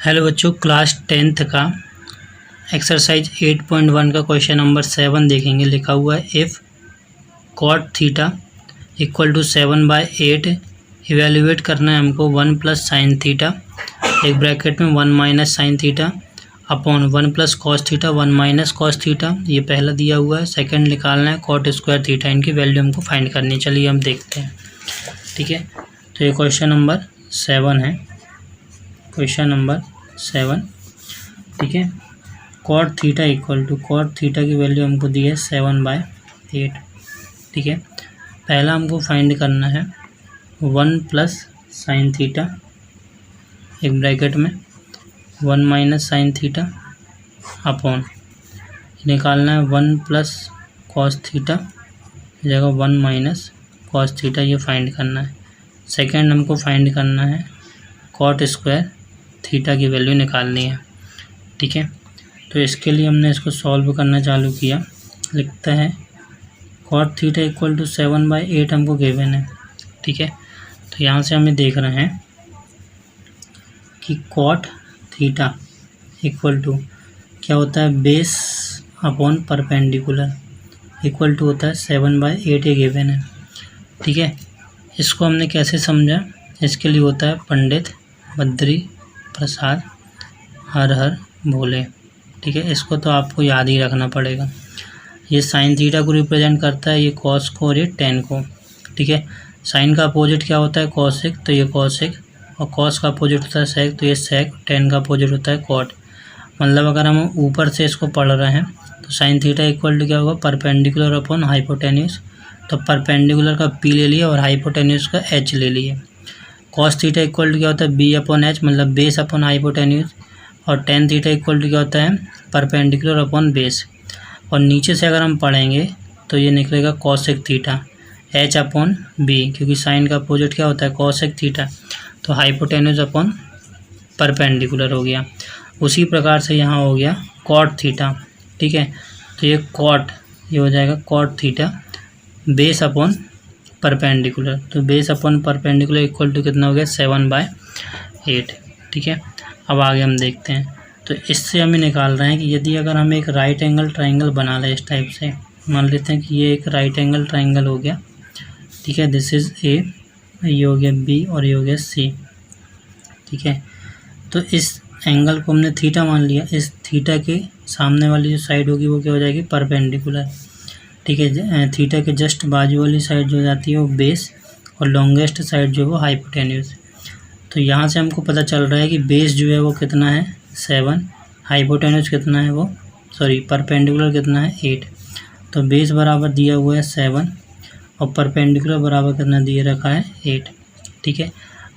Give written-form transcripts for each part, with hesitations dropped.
Hello बच्चों, class 10th का exercise 8.1 का क्वेश्चन नंबर 7 देखेंगे। लिखा हुआ है if cot theta equal to 7/8 evaluate करना है हमको 1 प्लस साइन थीटा, एक ब्रैकेट में 1 minus sine theta upon 1 plus cos theta 1 minus cos theta, ये पहला दिया हुआ है। सेकंड निकालना है कॉट स्क्वायर थीटा, इनकी वैल्यू हमको फाइंड करनी। चलिए हम देखते हैं। ठीक है, तो ये क्वेश्चन नंबर 7 है, क्वेश्चन नंबर 7। ठीक है, cot theta equal to, cot theta की वैल्यू हमको दी है 7/8। ठीक है, पहला हमको फाइंड करना है 1 प्लस साइन थीटा, एक ब्रैकेट में 1 माइनस साइन थीटा अपॉन निकालना है 1 प्लस कॉस थीटा जगह 1 माइनस कॉस थीटा, ये फाइंड करना है। सेकंड हमको फाइंड करना है कॉट स्क्वायर थीटा की वैल्यू निकालनी है। ठीक है, तो इसके लिए हमने इसको सॉल्व करना चालू किया। लिखता है कॉट थीटा इक्वल टू 7/8 हमको गिवन है। ठीक है, तो यहाँ से हमें देख रहे हैं कि कॉट थीटा इक्वल टू क्या होता है, base upon perpendicular equal to होता है 7/8, ये गिवन है। ठीक है, इसको हमने कैसे समझा, इसके लिए होता है पंडित बद्री प्रसाद हर हर भोले। ठीक है, इसको तो आपको याद ही रखना पड़ेगा। ये साइन थीटा को रिप्रेजेंट करता है, ये कॉस को और ये टेन को। ठीक है, साइन का अपोजिट क्या होता है, कॉसेक, तो ये कॉसेक, और कॉस का अपोजिट होता है सेक, तो ये सेक, टेन का अपोजिट होता है कॉट। मतलब अगर हम ऊपर से इसको पढ़ रहे हैं तो साइन थीटा इक्वल टू क्या होगा, परपेंडिकुलर अपॉन हाइपोटेन्यूज। तो परपेंडिकुलर का पी ले लिया और हाइपोटेन्यूज का एच ले लिए। कॉस थीटा इक्वल टू क्या होता है, बी अपॉन एच, मतलब बेस अपॉन हाइपोटेन्यूज। और टेन थीटा इक्वल टू क्या होता है, परपेंडिकुलर अपॉन बेस। और नीचे से अगर हम पढ़ेंगे तो ये निकलेगा cosec theta H upon B, क्योंकि साइन का अपोजिट क्या होता है, कॉसेक थीटा, तो हाइपोटेन्यूज अपॉन परपेंडिकुलर हो गया। उसी प्रकार से यहाँ हो गया कॉट थीटा। ठीक है, तो ये कॉट, ये हो जाएगा cot theta base upon perpendicular, तो base upon perpendicular equal to कितना हो गया, 7/8। ठीक है, अब आगे हम देखते हैं। तो इससे हमें निकाल रहे हैं कि यदि अगर हम एक राइट एंगल ट्राइंगल बना लें इस टाइप से, मान लेते हैं कि ये एक राइट एंगल ट्राइंगल हो गया। ठीक है, दिस इज़ ए, ये हो गया बी और ये हो गया सी। ठीक है, तो इस एंगल को हमने थीटा मान लिया। इस थीटा के सामने वाली जो साइड होगी वो क्या हो जाएगी, परपेंडिकुलर। ठीक है, थीटा के जस्ट बाजू वाली साइड जो जाती है वो बेस, और लॉन्गेस्ट साइड जो है वो हाइपोटेन्यूज। तो यहाँ से हमको पता चल रहा है कि बेस जो है वो कितना है, 7, हाइपोटेन्यूज कितना है वो, सॉरी परपेंडिकुलर कितना है, 8। तो बेस बराबर दिया हुआ है 7 और परपेंडिकुलर बराबर कितना दिए रखा है, 8। ठीक है,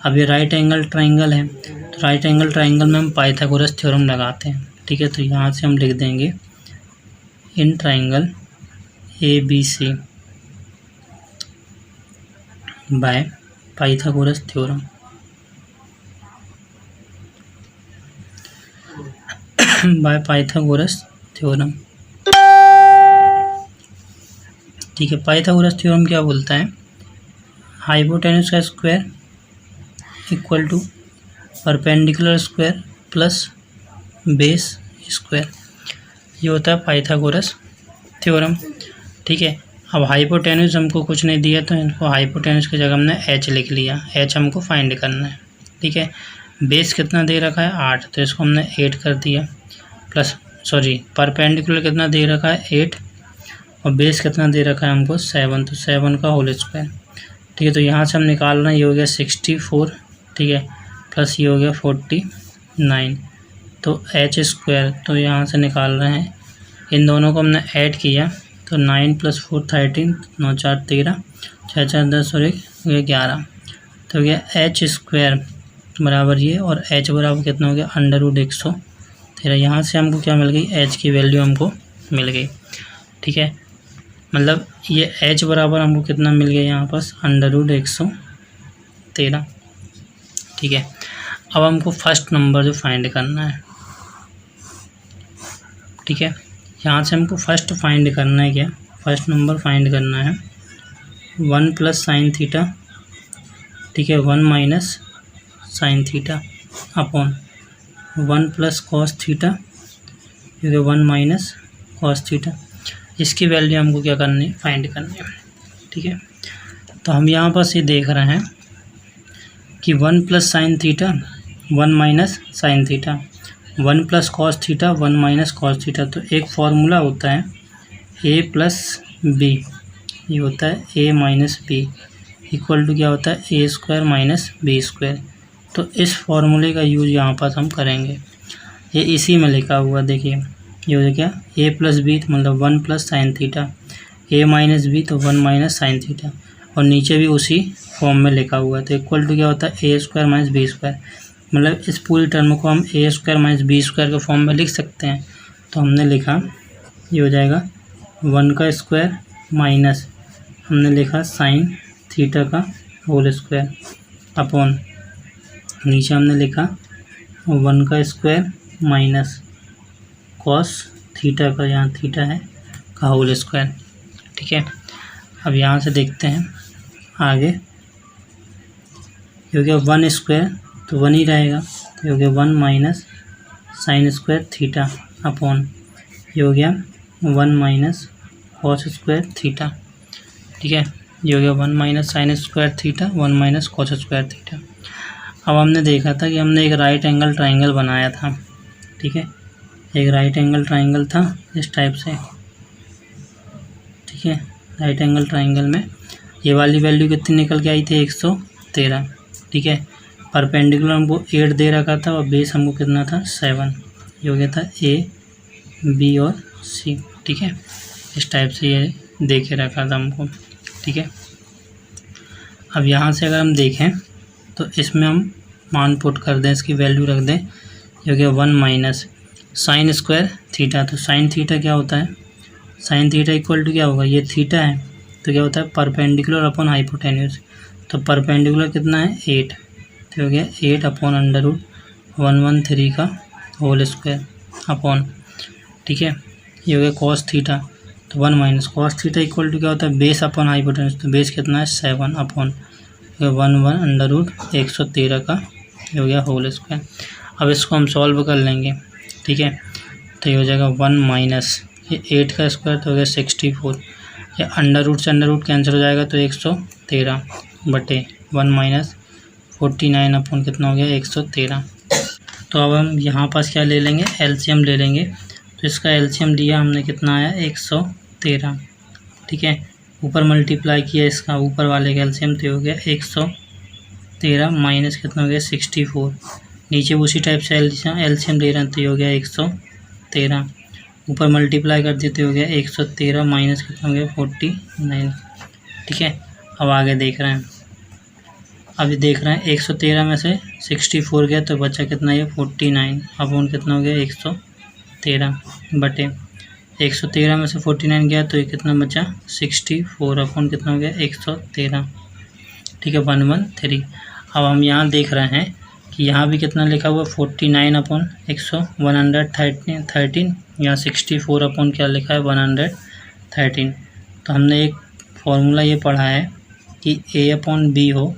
अब ये राइट एंगल ट्राइंगल है, तो राइट एंगल ट्राइंगल में हम पाइथागोरस थ्योरम लगाते हैं। ठीक है, तो यहाँ से हम लिख देंगे in triangle ABC by Pythagoras theorem. By Pythagoras theorem. ठीक है, पाइथागोरस थ्योरम क्या बोलता है, हाइपोटेन्यूज का square equal to perpendicular square plus base square, ये होता है पाइथागोरस थ्योरम। ठीक है, अब हाइपोटेन्यूज हमको कुछ नहीं दिया तो इनको हाइपोटेन्यूज की जगह हमने एच लिख लिया, एच हमको फाइंड करना है। ठीक है, बेस कितना दे रखा है, 8, तो इसको हमने 8 कर दिया, प्लस सॉरी परपेंडिकुलर कितना दे रखा है, 8, और बेस कितना दे रखा है हमको 7, तो 7 का होल स्क्वायर। ठीक है, तो यहाँ से हम निकाल रहे हैं, ये हो गया 64। ठीक है, प्लस ये हो गया 49, तो एच स्क्वायर, तो यहाँ से निकाल रहे हैं, इन दोनों को हमने ऐड किया तो 9 + 4 13, 9 4 13, 6 4 10 और 1 हो गया 11। तो हो गया एच स्क्वायर बराबर ये, और एच बराबर कितना हो गया, √113। यहाँ से हमको क्या मिल गई, एच की वैल्यू हमको मिल गई। ठीक है, मतलब ये एच बराबर हमको कितना मिल गया यहाँ पास, √113। ठीक है, अब हमको फर्स्ट नंबर जो फाइंड करना है। ठीक है, यहाँ से हमको फर्स्ट फाइंड करना है, क्या फर्स्ट नंबर फाइंड करना है 1 प्लस साइन थीटा। ठीक है, 1 minus sine theta upon 1 plus cos theta ये 1 माइनस कॉस थीटा। इसकी वैल्यू हमको क्या करनी है, फाइंड करनी है। ठीक है, तो हम यहाँ पर ये देख रहे हैं कि 1 plus sine theta 1 minus sine theta, 1 plus cos theta 1 minus cos theta. तो एक फार्मूला होता है a प्लस बी, ये होता है a minus B equal to क्या होता है A square minus B square. तो इस फार्मूले का यूज यहाँ पर हम करेंगे। ये इसी में लिखा हुआ देखिए, ये हो क्या a प्लस बी मतलब 1 plus sine theta, a minus B तो 1 माइनस साइन थीटा, और नीचे भी उसी फॉर्म में लिखा हुआ है। तो इक्वल टू क्या होता है A square minus B square, मतलब इस पूरी टर्म को हम ए स्क्वायर माइनस बी स्क्वायर के फॉर्म में लिख सकते हैं। तो हमने लिखा ये हो जाएगा 1 का स्क्वायर माइनस हमने लिखा साइन थीटा का होल स्क्वायर अपॉन नीचे हमने लिखा 1 का स्क्वायर माइनस कॉस थीटा का, यहाँ थीटा है, का होल स्क्वायर। ठीक है, अब यहाँ से देखते हैं आगे, क्योंकि 1 स्क्वायर तो 1 ही रहेगा, तो हो गया 1 minus sine square theta upon ये हो गया 1 माइनस कॉस स्क्वायर थीटा। ठीक है, ये हो गया 1 minus sine square theta 1 minus cos square theta. अब हमने देखा था कि हमने एक राइट एंगल ट्राइंगल बनाया था। ठीक है, एक राइट एंगल ट्राइंगल था इस टाइप से। ठीक है, राइट एंगल ट्राइंगल में ये वाली वैल्यू कितनी निकल के आई थी 113। ठीक है, परपेंडिकुलर हमको 8 दे रखा था और बेस हमको कितना था 7। ये हो गया था ए बी और सी। ठीक है, इस टाइप से ये दे के रखा था हमको। ठीक है, अब यहाँ से अगर हम देखें तो इसमें हम मान पुट कर दें, इसकी वैल्यू रख दें। ये हो गया 1 माइनस साइन स्क्वायर थीटा, तो साइन थीटा क्या होता है, साइन थीटा इक्वल टू क्या होगा, ये थीटा है तो क्या होता है परपेंडिकुलर अपॉन हाइपोटेन्यूज। तो परपेंडिकुलर कितना है 8, तो हो गया 8 अपॉन अंडर रूट 113 का होल स्क्वायर अपॉन। ठीक है, ये हो गया कॉस थीटा, तो 1 minus cos theta equal to क्या होता है बेस अपॉन हाइपोटेन्यूज, तो बेस कितना है 7 अपॉन 1 अंडर रूट 113 का ये हो गया होल स्क्वायर। अब इसको हम सॉल्व कर लेंगे। ठीक है, तो ये हो जाएगा 1 माइनस ये 8 का स्क्वायर तो हो गया 64, ये अंडर रूट से अंडर रूट कैंसिल हो जाएगा तो 113 बटे 1 माइनस 49 अपॉन कितना हो गया 113। तो अब हम यहाँ पास क्या ले लेंगे, एलसीएम ले लेंगे। तो इसका एलसीएम लिया हमने, कितना आया 113। ठीक है, ऊपर मल्टीप्लाई किया इसका ऊपर वाले का एलसीएम तो हो गया 113 माइनस कितना हो गया 64, नीचे उसी टाइप से एलसीएम ले रहे हैं तो ये हो गया 113, ऊपर मल्टीप्लाई कर देते हो गया 113 माइनस कितना हो गया 49। ठीक है, अब आगे देख रहे हैं, अभी देख रहे हैं 113 में से 64 गया तो बचा कितना है 49 अपॉन कितना हो गया 113 बटे 113 में से 49 गया तो ये कितना बचा 64 अपॉन कितना हो गया 113। ठीक है, 113। अब हम यहाँ देख रहे हैं कि यहाँ भी कितना लिखा हुआ 49 अपॉन 113, यहाँ 64 अपॉन क्या लिखा है 113। तो हमने एक फॉर्मूला ये पढ़ा है कि a अपॉन बी हो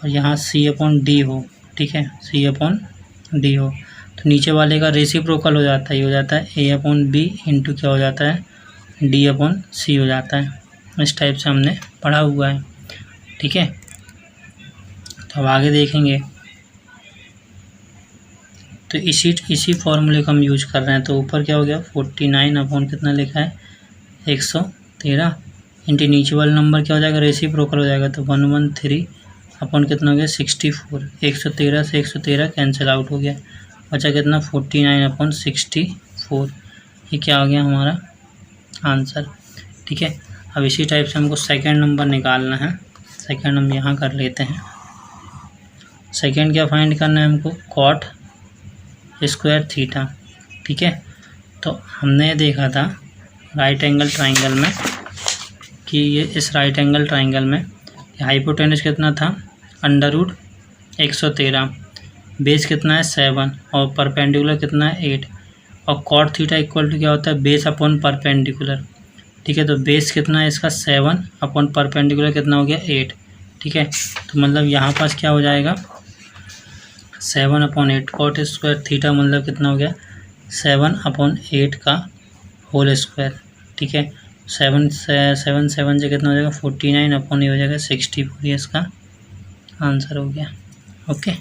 और यहाँ c अपॉन डी हो। ठीक है, c अपॉन डी हो तो नीचे वाले का रेसिप्रोकल हो जाता है, ये हो जाता है a अपॉन बी इंटू क्या हो जाता है d अपॉन सी हो जाता है। इस टाइप से हमने पढ़ा हुआ है। ठीक है, तो अब आगे देखेंगे तो इसी फॉर्मूले को हम यूज कर रहे हैं। तो ऊपर क्या हो गया 49 अपॉन कितना लिखा है 113 इंटू नीचे वाला नंबर क्या हो जाएगा रेसिप्रोकल हो जाएगा तो 113 अपॉन कितना हो गया 64, 113 से 113 कैंसिल आउट हो गया, बचा कितना 49 अपॉन 64। ये क्या हो गया हमारा आंसर। ठीक है, अब इसी टाइप से हमको सेकंड नंबर निकालना है। सेकंड हम यहाँ कर लेते हैं। सेकंड क्या फाइंड करना है हमको, कॉट स्क्वायर थीटा। ठीक है, तो हमने देखा था राइट एंगल ट्राइंगल में कि ये इस राइट एंगल ट्राइंगल में हाइपोटेन्यूज कितना था अंडर रूट 113, बेस कितना है 7 और परपेंडिकुलर कितना है 8 और कॉट थीटा इक्वल टू क्या होता है बेस अपॉन परपेंडिकुलर। ठीक है, तो बेस कितना है इसका 7 अपॉन परपेंडिकुलर कितना हो गया 8। ठीक है, तो मतलब यहाँ पास क्या हो जाएगा 7/8 कॉट स्क्वायर थीटा मतलब कितना हो गया 7/8 का होल स्क्वायर। ठीक है, 7 से कितना हो जाएगा 49 अपॉन ये हो जाएगा 64, ये इसका आंसर हो गया। ओके।